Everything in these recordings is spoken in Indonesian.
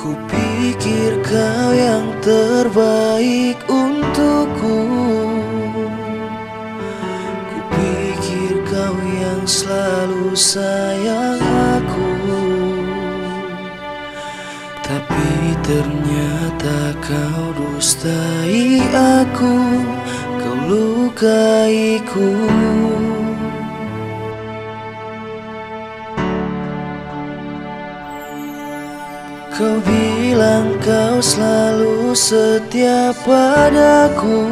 Kupikir kau yang terbaik untukku. Kupikir kau yang selalu sayang aku. Tapi ternyata kau dustai aku. Kau lukaiku. Kau bilang kau selalu setia padaku.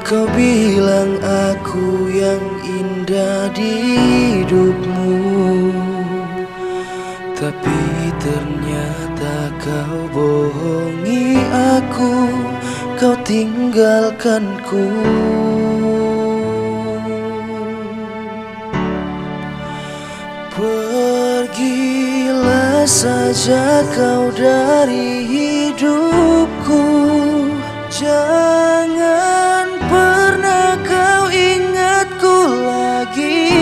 Kau bilang aku yang indah di hidupmu. Tapi ternyata kau bohongi aku. Kau tinggalkanku. Pergilah saja kau dari hidupku. Jangan pernah kau ingatku lagi.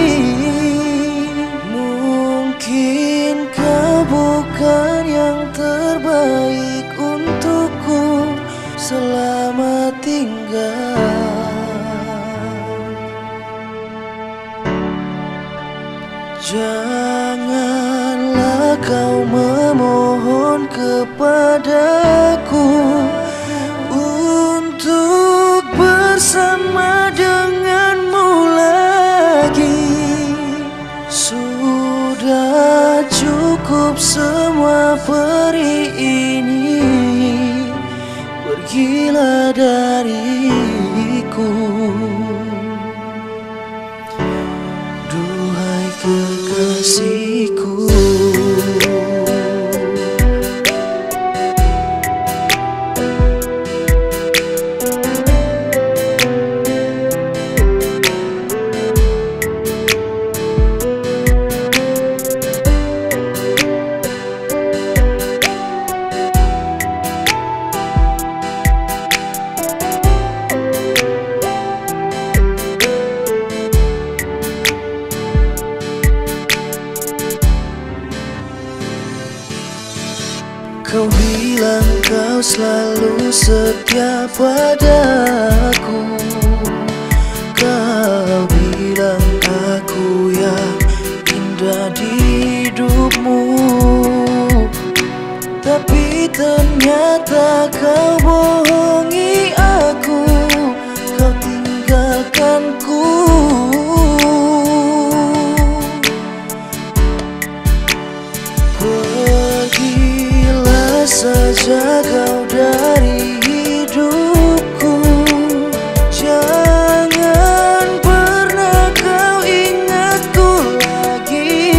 Mungkin kau bukan yang terbaik untukku. Selamat tinggal. Janganlah kau memohon kepadaku untuk bersama denganmu lagi. Sudah cukup semua peri ini. Pergilah dariku. Duhai kekasihku. Kau bilang kau selalu setia padaku. Kau bilang aku yang indah di hidupmu. Tapi ternyata kau bohongi aku. Kau tinggalkanku. Saja kau dari hidupku. Jangan pernah kau ingatku lagi.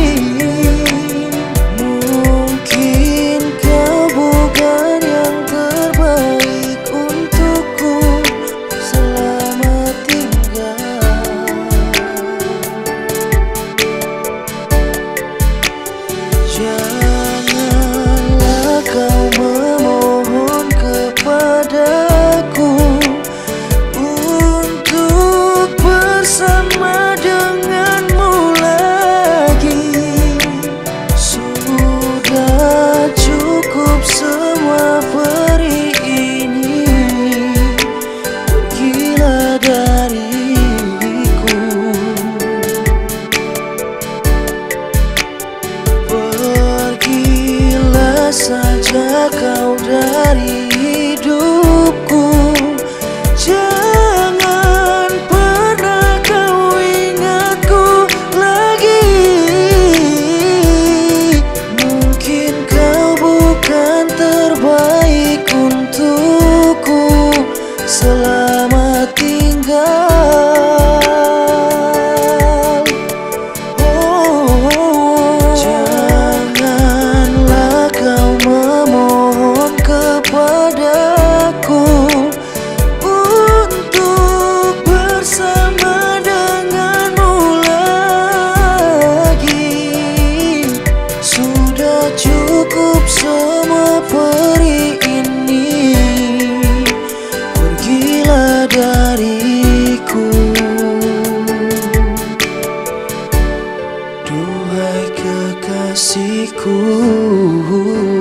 Mungkin kau bukan yang terbaik untukku. Selamat tinggal. Janganlah kau memohon kepadaku untuk bersama denganmu lagi. Sudah cukup semua peri ini. Pergilah dariku. Pergilah saja kau dari hidupku. Jangan pernah kau ingatku lagi. Mungkin kau bukan terbaik untukku. Selamat tinggal. Janganlah kau memohon kepadaku untuk bersama denganmu lagi. Sudah cukup semua peri ini. Pergilah dariku. Duhai kekasih. kekasihku.